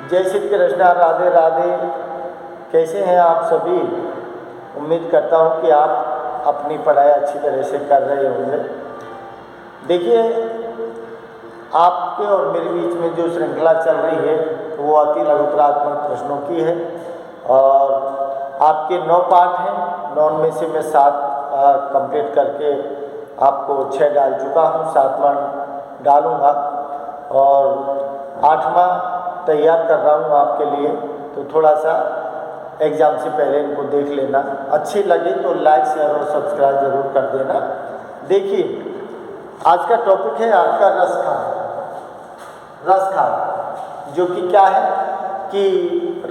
जय श्री कृष्णा, राधे राधे। कैसे हैं आप सभी? उम्मीद करता हूं कि आप अपनी पढ़ाई अच्छी तरह से कर रहे होंगे। देखिए, आपके और मेरे बीच में जो श्रृंखला चल रही है वो अति लघुतरात्मक प्रश्नों की है और आपके 9 पाठ हैं। 9 में से मैं 7 कंप्लीट करके आपको 6 डाल चुका हूँ, 7वां डालूँगा और 8वां तैयार कर रहा हूँ आपके लिए। तो थोड़ा सा एग्ज़ाम से पहले इनको देख लेना। अच्छी लगे तो लाइक, शेयर और सब्सक्राइब ज़रूर कर देना। देखिए, आज का टॉपिक है आपका रसखान। रसखान जो कि क्या है कि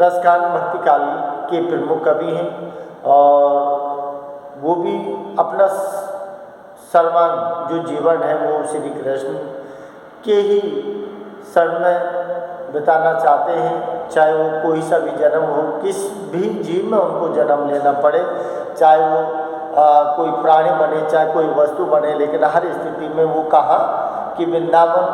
रसखान भक्तिकाल के प्रमुख कवि हैं और वो भी अपना सर्वांग जो जीवन है वो श्री कृष्ण के ही शरण में बिताना चाहते हैं। चाहे वो कोई सा भी जन्म हो, किस भी जीव में उनको जन्म लेना पड़े, चाहे वो कोई प्राणी बने, चाहे कोई वस्तु बने, लेकिन हर स्थिति में वो कहा कि वृंदावन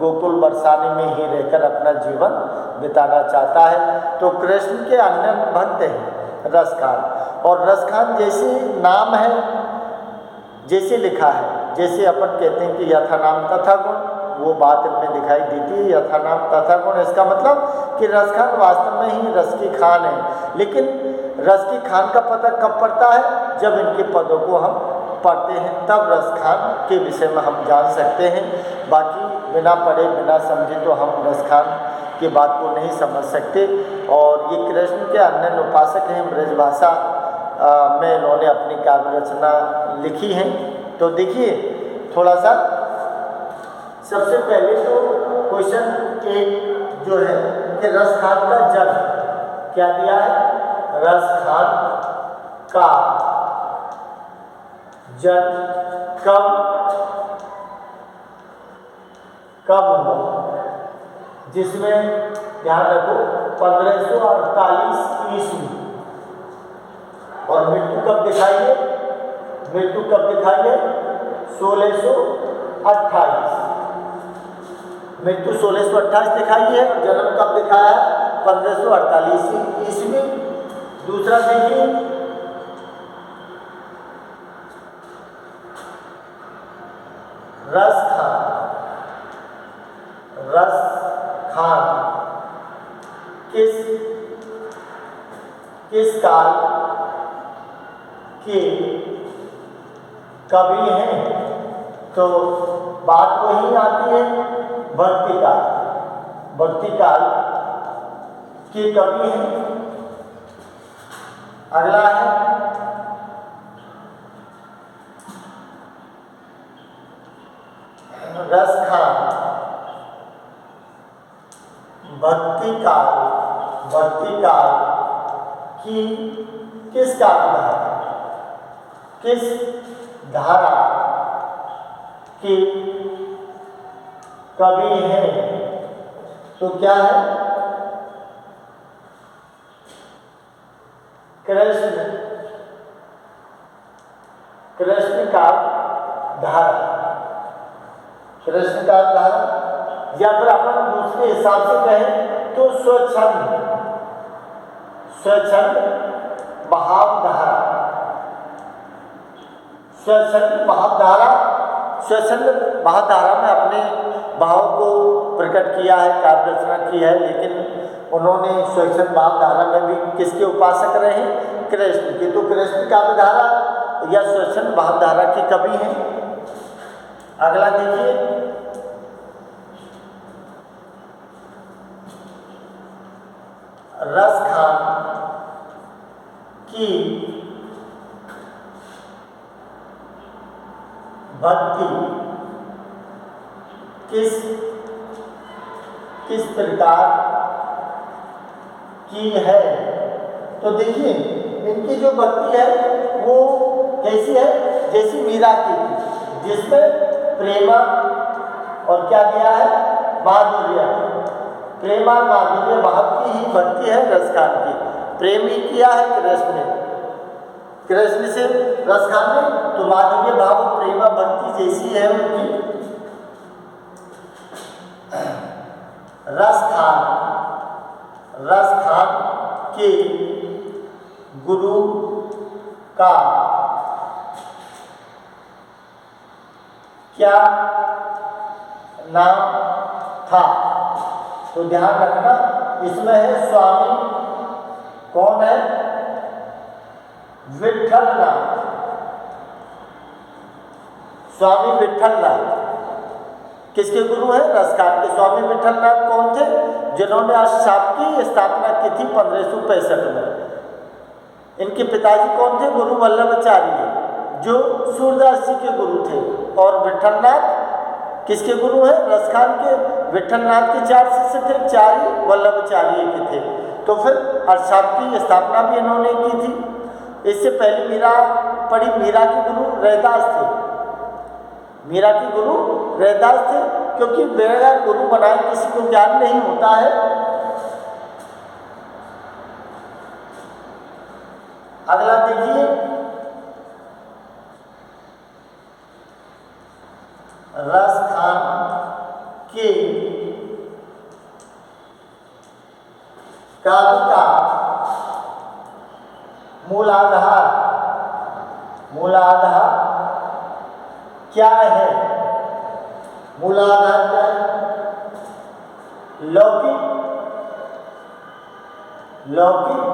गोकुल बरसाने में ही रहकर अपना जीवन बिताना चाहता है। तो कृष्ण के अन्य भक्त हैं रसखान, और रसखान जैसे नाम है, जैसे लिखा है, जैसे अपन कहते हैं कि यथा नाम तथा गुण, वो बात इनमें दिखाई देती है। यथा नाम तथा गुण, इसका मतलब कि रसखान वास्तव में ही रस की खान है। लेकिन रस की खान का पता कब पड़ता है? जब इनके पदों को हम पढ़ते हैं, तब रसखान के विषय में हम जान सकते हैं। बाकी बिना पढ़े बिना समझे तो हम रसखान की बात को नहीं समझ सकते। और ये कृष्ण के अन्य उपासक हैं। ब्रजभाषा में इन्होंने अपनी काव्य रचना लिखी है। तो देखिए, थोड़ा सा सबसे पहले तो क्वेश्चन एक जो है कि रसखान का जन्म क्या दिया है? रसखान का जन्म कब हुआ? जिसमें ध्यान रखो 1548 ईस्वी। और मृत्यु कब दिखाई है? मृत्यु कब दिखाई है? 1628। मृत्यु 1628 दिखाई है और जन्म कब दिखाया है? 1548 ईस्वी। दूसरा देखिए, रसखान। रसखान किस काल के कवि हैं? तो बात वही आती है भक्ति काल। भक्ति काल के कवि हैं। अगला है रसखान भक्ति काल। भक्ति काल की किस धारा के कवि हैं? तो क्या है? कृष्ण का धारा। कृष्ण का धारा, या फिर अपन दूसरे हिसाब से कहें तो स्वच्छंद भावधारा। स्वच्छंद भावधारा। स्वच्छंद भावधारा में अपने भाव को प्रकट किया है, काव्य रचना की है। लेकिन उन्होंने स्वच्छंद भावधारा में भी किसके उपासक रहे? कृष्ण के। तो कृष्ण काव्यधारा या स्वच्छंद भावधारा के कवि हैं। अगला देखिए, रसखान की भक्ति किस प्रकार की है? तो देखिए, इनकी जो भक्ति है वो कैसी है? जैसी मीरा की, जिसमें प्रेमा और क्या दिया है? माधुर्य। प्रेमा माधुर्य भाव की ही भक्ति है रसखान की। प्रेम ही किया है कृष्ण ने, कृष्ण से रसखान ने, तो माधुर्य भाव प्रेमा भक्ति जैसी है उनकी। रसखान के गुरु का क्या नाम था? तो ध्यान रखना, इसमें है स्वामी कौन है? विठलनाथ, स्वामी विठलनाथ। किसके गुरु हैं? रसखान के। स्वामी विठलनाथ कौन थे? जिन्होंने अष्टसाप की स्थापना की थी 1565 में। इनके पिताजी कौन थे? गुरु वल्लभाचार्य, जो सूरदास जी के गुरु थे। और विठलनाथ किसके गुरु हैं? रसखान के। विठलनाथ के 4 शिष्य थे, 4 ही वल्लभाचार्य के थे। तो फिर अष्टसाप की स्थापना भी इन्होंने की थी। इससे पहले मीरा पढ़ी, मीरा के गुरु रैदास थे। मीरा के गुरु रैदास थे, क्योंकि बेड़ा गुरु बनाए किसी को ज्ञान नहीं होता है। अगला देखिए, रसखान के काव्य का मूलाधार क्या है? मूलाधार क्या है? लौकिक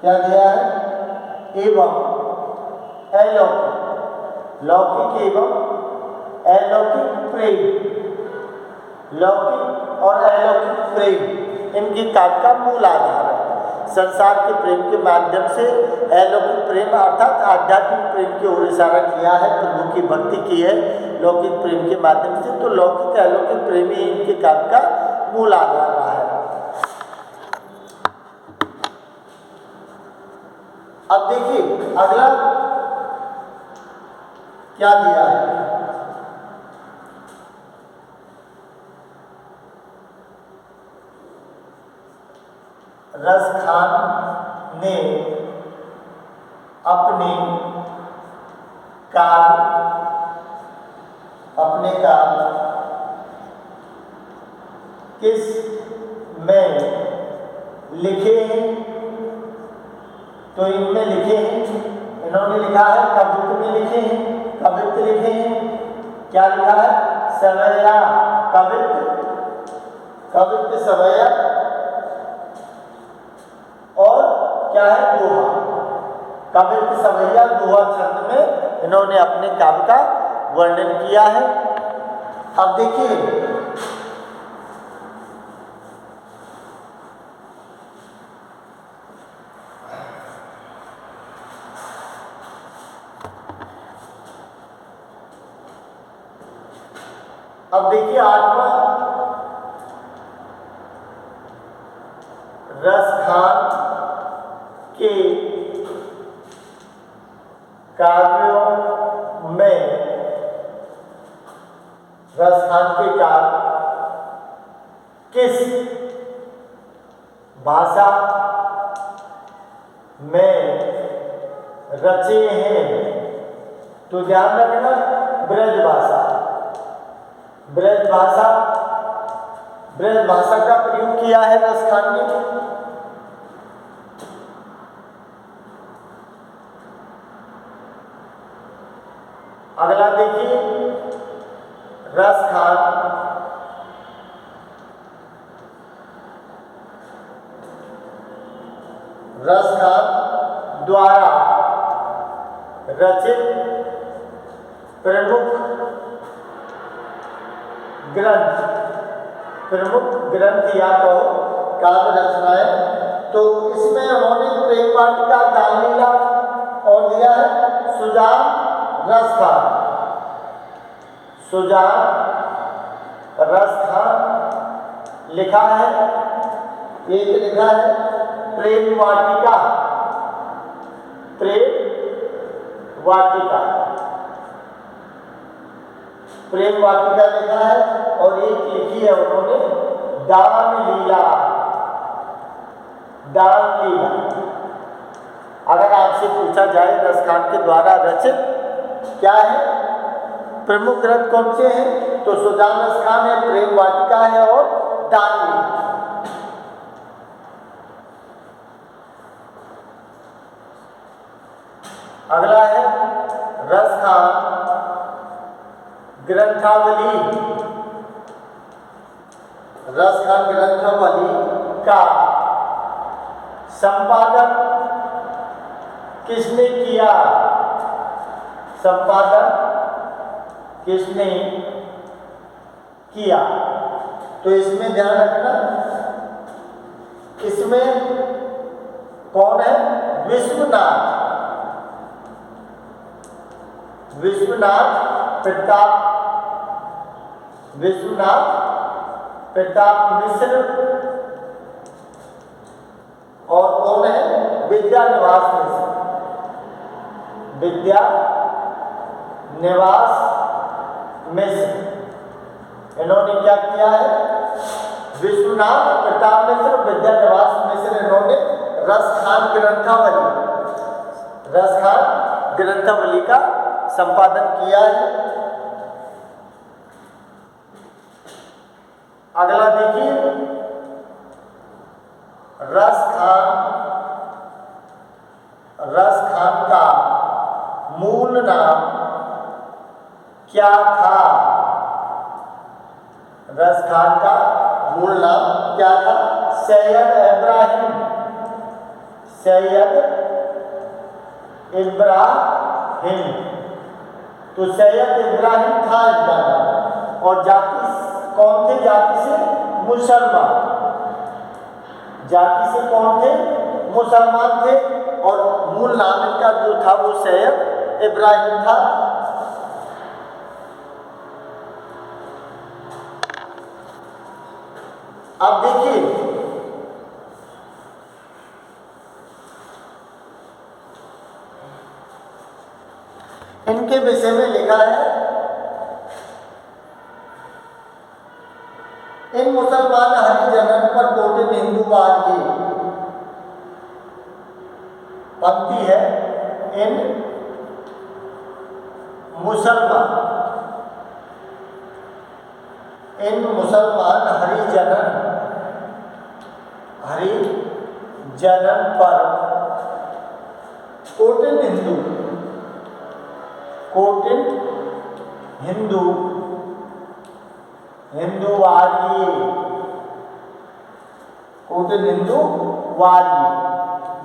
क्या दिया है? एवं अलौकिक। लौकिक एवं अलौकिक प्रेम। लौकिक और अलौकिक प्रेम इनकी काव्य का मूल आधार है। संसार के प्रेम के माध्यम से अलौकिक प्रेम अर्थात आध्यात्मिक प्रेम की ओर इशारा किया है, प्रभु की भक्ति की है लौकिक प्रेम के माध्यम से। तो लौकिक अलौकिक प्रेम ही इनके काव्य का मूल आधार रहा है। अब देखिए अगला क्या दिया है? रसखान ने अपने काव्य किस में लिखे हैं? तो इनमें लिखे हैं, इन्होंने लिखा है कवित्व में लिखे हैं, कवित्व लिखे हैं। क्या लिखा है? सवैया कवित्व सवैया। और क्या है? दोहा। कवित्व सवैया दोहा छंद में इन्होंने अपने काव्य का वर्णन किया है। अब देखिए आठवां रसखान के काव्यों में, रसखान के काव्य किस भाषा में रचे हैं? तो ध्यान रखना, ब्रज भाषा का प्रयोग किया है रसखान ने। अगला देखिए, रसखान द्वारा रचित प्रमुख ग्रंथ या कहो काव्य रचनाएं। तो इसमें उन्होंने प्रेम वाटिका, दान लीला और दिया है सुजान रसखान लिखा है। एक लिखा है प्रेम वाटिका लिखा है, और एक लिखी है उन्होंने दान लीला। अगर आपसे पूछा जाए रसखान के द्वारा रचित क्या है, प्रमुख ग्रंथ कौन से हैं, तो सुजान रसखान है, प्रेम वाटिका है और दान लीला। अगला है रसखान ग्रंथावली। रसखान ग्रंथावली का संपादन किसने किया? संपादन किसने किया? तो इसमें ध्यान रखना, इसमें कौन है? विश्वनाथ प्रताप, विश्वनाथ प्रताप मिश्र। और कौन है? विद्यानिवास मिश्र, विद्यानिवास मिश्र। इन्होंने क्या किया है? विश्वनाथ प्रताप मिश्र, विद्यानिवास मिश्र, इन्होंने रसखान ग्रंथावली का संपादन किया है। अगला देखिए, रसखान का मूल नाम क्या था? रसखान का मूल नाम क्या था? सैयद इब्राहिम। तो सैयद इब्राहिम था इनका नाम। और जाति कौन थे? जाति से मुसलमान, जाति से कौन थे? मुसलमान थे। और मूल नाम इनका जो था वो सैयद इब्राहिम था। अब देखिए, इनके विषय में लिखा है, इन मुसलमान हरिजनन पर कोटिन हिंदूवाद, ये पंक्ति है। इन मुसलमान हरिजनन पर कोटिन हिंदूवादी,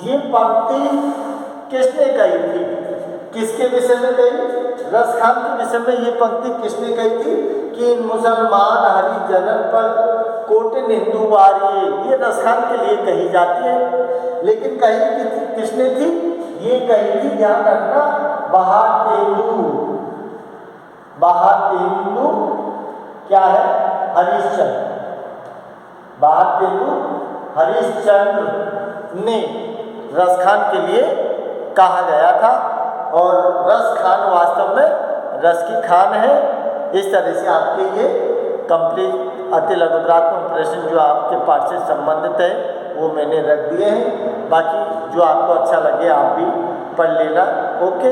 ये पंक्ति किसने कही थी? किसके विषय में कही? रसखान के विषय में ये पंक्ति किसने कही थी? कि इन मुसलमान हरिजनन पर कोटिन हिंदूवादी, ये रसखान के लिए कही जाती है। लेकिन कही किसने थी? ये कही थी, ध्यान रखना, बहातेंदु क्या है? हरिश्चंद्र। बहातेंदु हरिश्चंद्र ने रसखान के लिए कहा गया था। और रसखान वास्तव में रस की खान है। इस तरह से आपके ये कंप्लीट अति लघुत्रात्मक प्रश्न जो आपके पाठ से संबंधित है वो मैंने रख दिए हैं। बाकी जो आपको अच्छा लगे आप भी पढ़ लेना। ओके।